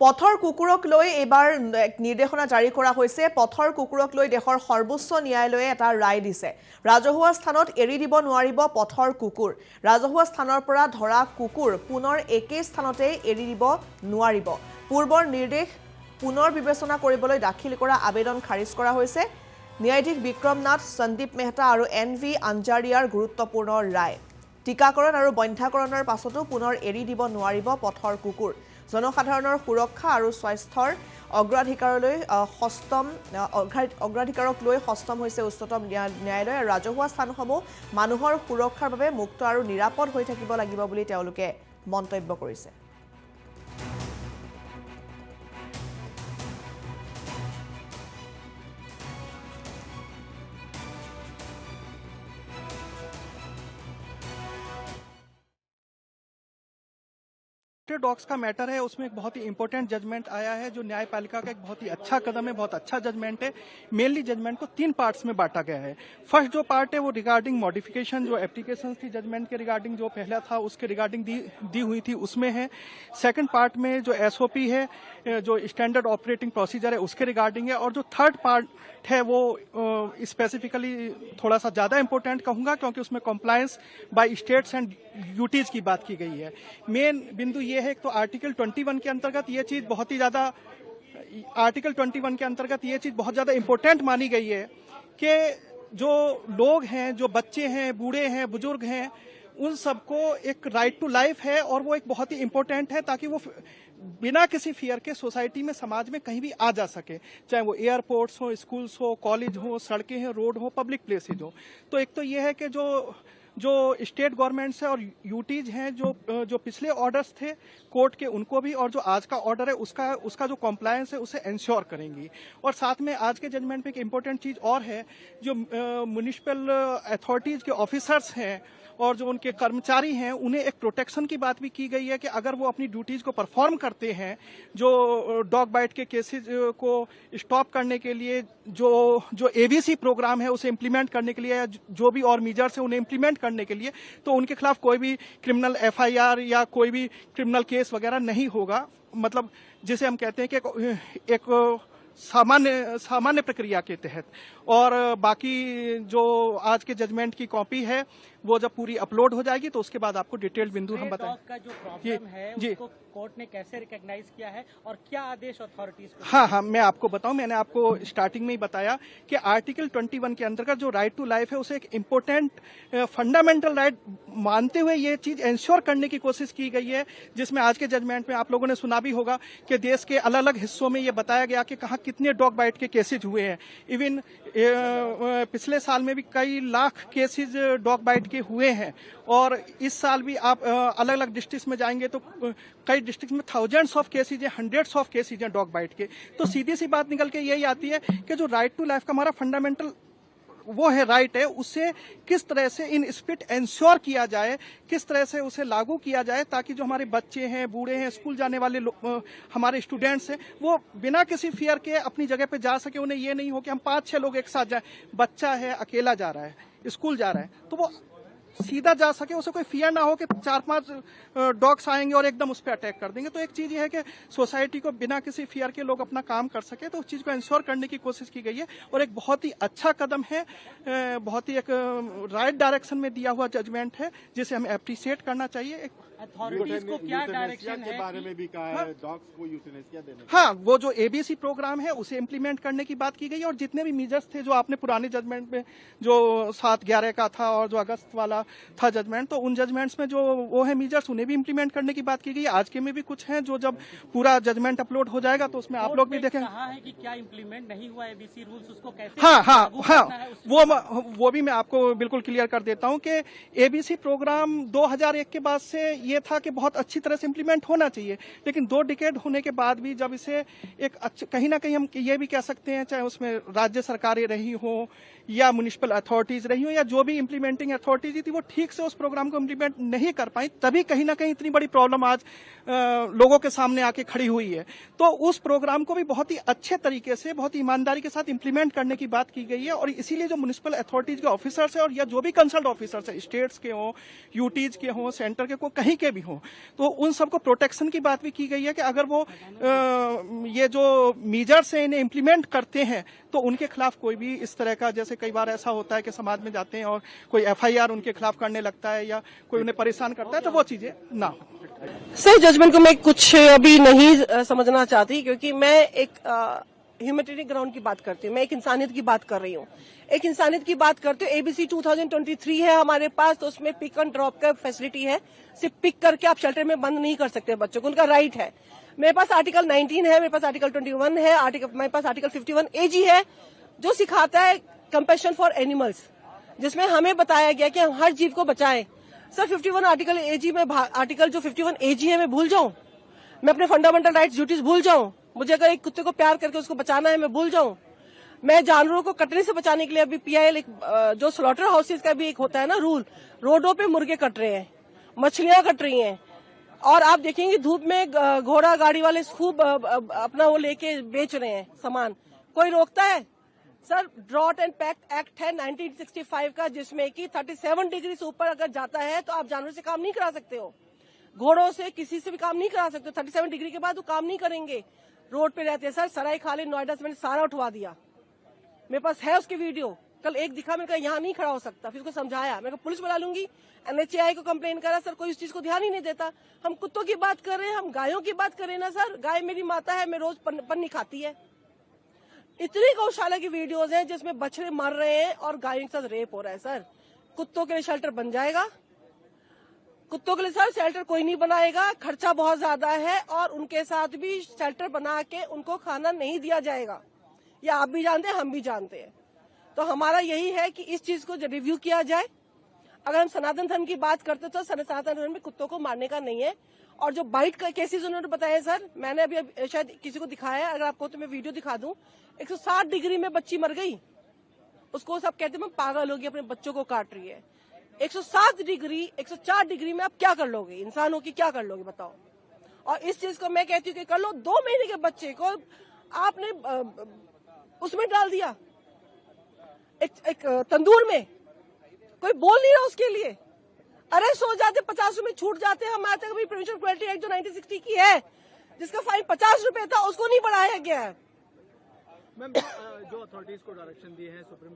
পথৰ কুকুৰক লৈ এবাৰ নিৰ্দেশনা জাৰি কৰা হৈছে। পথৰ কুকুৰক লৈ দেশৰ সৰ্বোচ্চ ন্যায়ালয়ে এটা ৰায় দিছে। ৰাজহুৱা স্থানত এৰি দিব নোৱাৰিব পথৰ কুকুৰ। ৰাজহুৱা স্থানৰ পৰা ধৰা কুকুৰ পুনৰ একে স্থানতে এৰি দিব নোৱাৰিব। পূৰ্বৰ নিৰ্দেশ পুনৰ বিবেচনা কৰিবলৈ দাখিল কৰা আবেদন খাৰিজ কৰা হৈছে। ন্যায়াধীশ বিক্ৰম নাথ, সন্দীপ মেহতা আৰু NV আঞ্জাৰিয়াৰ গুৰুত্বপূৰ্ণ ৰায়। টিকাকৰণ আৰু বন্ধ্যাকৰণৰ পাছতো পুনৰ এৰি দিব নোৱাৰিব পথৰ কুকুৰ। জনসাধাৰণৰ সুৰক্ষা আৰু স্বাস্থ্যৰ অগ্ৰাধিকাৰক লৈ ষষ্ঠম হৈছে উচ্চতম ন্যায়ালয়। ৰাজহুৱা স্থানসমূহ মানুহৰ সুৰক্ষাৰ বাবে মুক্ত আৰু নিৰাপদ হৈ থাকিব লাগিব বুলি তেওঁলোকে মন্তব্য কৰিছে। डॉग्स का मैटर है, उसमें एक बहुत ही इंपॉर्टेंट जजमेंट आया है जो न्यायपालिका का एक बहुत ही अच्छा कदम है, बहुत अच्छा जजमेंट है। मेनली जजमेंट को 3 पार्ट्स में बांटा गया है। फर्स्ट जो पार्ट है वो रिगार्डिंग मॉडिफिकेशन, जो एप्लीकेशन थी जजमेंट के रिगार्डिंग, जो पहला था उसके रिगार्डिंग दी हुई थी उसमें है। सेकंड पार्ट में जो SOP है, जो स्टैंडर्ड ऑपरेटिंग प्रोसीजर है, उसके रिगार्डिंग है। और जो थर्ड पार्ट है वो स्पेसिफिकली थोड़ा सा ज्यादा इंपॉर्टेंट कहूंगा, क्योंकि उसमें compliance by states and UTs की बात की गई है। मेन बिंदु ये है तो आर्टिकल 21 के अंतर्गत ये चीज बहुत ही ज्यादा इंपॉर्टेंट मानी गई है कि जो लोग हैं, जो बच्चे हैं, बूढ़े हैं, बुजुर्ग हैं, उन सबको एक राइट टू लाइफ है और वो एक बहुत ही इंपॉर्टेंट है, ताकि वो बिना किसी फियर के सोसाइटी में, समाज में कहीं भी आ जा सके, चाहे वो एयरपोर्ट्स हो, स्कूल्स हो, कॉलेज हो, सड़कें हैं, रोड हो, पब्लिक प्लेसेज हो। तो एक तो ये है कि जो स्टेट गवर्नमेंट्स है और यूटीज हैं, जो पिछले ऑर्डर्स थे कोर्ट के, उनको भी, और जो आज का ऑर्डर है उसका जो कॉम्प्लायंस है उसे इंश्योर करेंगी। और साथ में आज के जजमेंट में एक इम्पोर्टेंट चीज और है, जो म्युनिसिपल अथॉरिटीज के ऑफिसर्स हैं और जो उनके कर्मचारी हैं, उन्हें एक प्रोटेक्शन की बात भी की गई है कि अगर वो अपनी ड्यूटीज को परफॉर्म करते हैं, जो डॉग बाइट के केसेस को स्टॉप करने के लिए जो ABC प्रोग्राम है उसे इम्प्लीमेंट करने के लिए, या जो भी और मेजर्स है उन्हें इम्प्लीमेंट करने के लिए, तो उनके खिलाफ कोई भी क्रिमिनल FIR या कोई भी क्रिमिनल केस वगैरह नहीं होगा। मतलब जिसे हम कहते हैं कि एक सामान्य प्रक्रिया के तहत। और बाकी जो आज के जजमेंट की कॉपी है वो जब पूरी अपलोड हो जाएगी तो उसके बाद आपको डिटेल्ड बिंदु हम बताएंगे। का जो प्रॉब्लम है उसको कोर्ट ने कैसे रिकॉग्नाइज किया है और क्या आदेश अथॉरिटीज को? हाँ, मैं आपको बताऊं, मैंने आपको स्टार्टिंग में ही बताया कि आर्टिकल 21 के अंतर्गत जो राइट टू लाइफ है उसे एक इम्पोर्टेंट फंडामेंटल राइट मानते हुए ये चीज इंश्योर करने की कोशिश की गई है, जिसमें आज के जजमेंट में आप लोगों ने सुना भी होगा कि देश के अलग अलग हिस्सों में ये बताया गया कि कहाँ कितने डॉग बाइट के केसेज हुए हैं। इवन पिछले साल में भी कई लाख केसेज डॉग बाइट के हुए हैं, और इस साल भी आप अलग अलग डिस्ट्रिक्ट में जाएंगे तो कई डिस्ट्रिक्ट में थाउजेंड्स ऑफ केसेज हैं, हंड्रेड्स ऑफ केसेज हैं डॉग बाइट के। तो सीधी सी बात निकल के यही आती है कि जो राइट टू लाइफ का हमारा फंडामेंटल वो है, राइट है, उससे किस तरह से इन स्पिट इंश्योर किया जाए, किस तरह से उसे लागू किया जाए, ताकि जो हमारे बच्चे हैं, बूढ़े हैं, स्कूल जाने वाले हमारे स्टूडेंट्स हैं, वो बिना किसी फियर के अपनी जगह पे जा सके। उन्हें ये नहीं हो कि हम 5-6 लोग एक साथ जाए, बच्चा है अकेला जा रहा है, स्कूल जा रहा है, तो वो सीधा जा सके, उसे कोई फियर ना हो कि 4-5 डॉग्स आएंगे और एकदम उस पर अटैक कर देंगे। तो एक चीज ये है कि सोसाइटी को बिना किसी फियर के लोग अपना काम कर सके, तो उस चीज को इंश्योर करने की कोशिश की गई है। और एक बहुत ही अच्छा कदम है, बहुत ही एक राइट डायरेक्शन में दिया हुआ जजमेंट है, जिसे हमें अप्रिशिएट करना चाहिए। अथॉरिटीज को क्या डायरेक्शन है? बारे में भी कहा है डॉग्स को यूथनेसिया देने। हाँ, वो जो ABC प्रोग्राम है उसे इम्प्लीमेंट करने की बात की गई है। और जितने भी मेजर्स थे जो आपने पुराने जजमेंट में, जो 7/11 का था और जो अगस्त वाला था जजमेंट, तो उन जजमेंट्स में जो वो है मेजर्स, उन्हें भी इम्प्लीमेंट करने की बात की गई है। आज के में भी कुछ है, जो जब पूरा जजमेंट अपलोड हो जाएगा तो उसमें आप लोग भी देखेंगे। कहा है कि क्या इम्प्लीमेंट नहीं हुआ ABC रूल्स, उसको कैसे हाँ, वो भी मैं आपको बिल्कुल क्लियर कर देता हूँ कि ABC प्रोग्राम 2001 के बाद से ये था कि बहुत अच्छी तरह से इम्प्लीमेंट होना चाहिए, लेकिन 2 डिकेड होने के बाद भी जब इसे एक कहीं ना कहीं हम ये भी कह सकते हैं, चाहे उसमें राज्य सरकारें रही हो या म्युनिसिपल अथॉरिटीज रही हो या जो भी इम्प्लीमेंटिंग अथॉरिटीज थी, वो ठीक से उस प्रोग्राम को इम्प्लीमेंट नहीं कर पाई, तभी कहीं ना कहीं इतनी बड़ी प्रॉब्लम आज लोगों के सामने आके खड़ी हुई है। तो उस प्रोग्राम को भी बहुत ही अच्छे तरीके से, बहुत ही ईमानदारी के साथ इम्प्लीमेंट करने की बात की गई है। और इसीलिए जो म्युनिसिपल अथॉरिटीज के ऑफिसर्स है और या जो भी कंसल्ट ऑफिसर्स है, स्टेट्स के हों, यूटीज के हों, सेंटर के को कहीं नहीं के भी हों, तो उन सबको प्रोटेक्शन की बात भी की गई है कि अगर वो ये जो मीजर्स हैं इन्हें इम्प्लीमेंट करते हैं तो उनके खिलाफ कोई भी इस तरह का, जैसे कई बार ऐसा होता है कि समाज में जाते हैं और कोई FIR उनके खिलाफ करने लगता है या कोई उन्हें परेशान करता है, तो वो चीजें ना हो। सर, जजमेंट को मैं कुछ अभी नहीं समझना चाहती, क्योंकि मैं एक ह्यूमैनिटेरियन ग्राउंड की बात करती हूँ, मैं एक इंसानियत की बात कर रही हूँ। एक इंसानियत की बात करते हो, ABC 2023 है हमारे पास, तो उसमें पिक एंड ड्रॉप का फैसिलिटी है। सिर्फ पिक करके आप शेल्टर में बंद नहीं कर सकते बच्चों को, उनका राइट है। मेरे पास आर्टिकल 19 है, मेरे पास आर्टिकल 21 है, मेरे पास आर्टिकल 51 AG है, जो सिखाता है कंपैशन फॉर एनिमल्स, जिसमें हमें बताया गया कि हम हर जीव को बचाएं। सर, 51 आर्टिकल AG में आर्टिकल जो 51 AG है मैं भूल जाऊं? मैं अपने फंडामेंटल राइट्स ड्यूटीज भूल जाऊं? मुझे अगर एक कुत्ते को प्यार करके उसको बचाना है मैं भूल जाऊं? मैं जानवरों को कटने से बचाने के लिए अभी PIL जो स्लॉटर हाउसेज का भी एक होता है ना रूल, रोडों पे मुर्गे कट रहे हैं, मछलियां कट रही हैं, और आप देखेंगे धूप में घोड़ा गाड़ी वाले खूब अपना वो लेके बेच रहे हैं सामान, कोई रोकता है? Sir, drought and pact act है 1965 का, जिसमें कि 37 डिग्री से ऊपर अगर जाता है तो आप जानवर से काम नहीं करा सकते हो, घोड़ों से किसी से भी काम नहीं करा सकते हो। 37 डिग्री के बाद वो काम नहीं करेंगे, रोड पे रहते हैं। सर, सराय खाली नोएडा से मैंने सारा उठवा दिया, मेरे पास है उसकी वीडियो। कल एक दिखा, मैंने कहा यहाँ नहीं खड़ा हो सकता, फिर उसको समझाया, मैंने कहा पुलिस बुला लूंगी, NHAI को कंप्लेन करा। सर, कोई इस चीज को ध्यान ही नहीं देता। हम कुत्तों की बात कर रहे हैं, हम गायों की बात कर रहे हैं ना सर। गाय मेरी माता है, मैं रोज पन्नी खाती है। इतनी गौशाला की वीडियोज हैं जिसमें बछड़े मर रहे हैं और गायों के साथ रेप हो रहा है। सर, कुत्तों के लिए शेल्टर बन जाएगा? कुत्तों के लिए सर शेल्टर कोई नहीं बनाएगा, खर्चा बहुत ज्यादा है, और उनके साथ भी शेल्टर बना के उनको खाना नहीं दिया जाएगा। ये आप भी जानते हैं, हम भी जानते हैं। तो हमारा यही है कि इस चीज को रिव्यू किया जाए। अगर हम सनातन धर्म की बात करते तो सनातन धर्म में कुत्तों को मारने का नहीं है। और जो बाइट का केसेस उन्होंने बताया सर, मैंने अभी शायद किसी को दिखाया है, अगर आपको तो मैं वीडियो दिखा दूं। 160 डिग्री में बच्ची मर गई, उसको सब कहते हैं पागल होगी, अपने बच्चों को काट रही है। 107 डिग्री 104 डिग्री में आप क्या कर लोगे? इंसान हो कि क्या कर लोगे बताओ? और इस चीज को मैं कहती हूँ कि कर लो। 2 महीने के बच्चे को आपने उसमें डाल दिया, एक तंदूर में, कोई बोल नहीं रहा उसके लिए। अरेस्ट हो जाते, 50 रुपए छूट जाते। हमारे तक अभी प्रिवेंशन क्वालिटी एक्ट जो 1960 की है, जिसका फाइन 50 रुपए था, उसको नहीं बढ़ाया गया है। मैम, जो अथॉरिटीज को डायरेक्शन दिए हैं सुप्रीम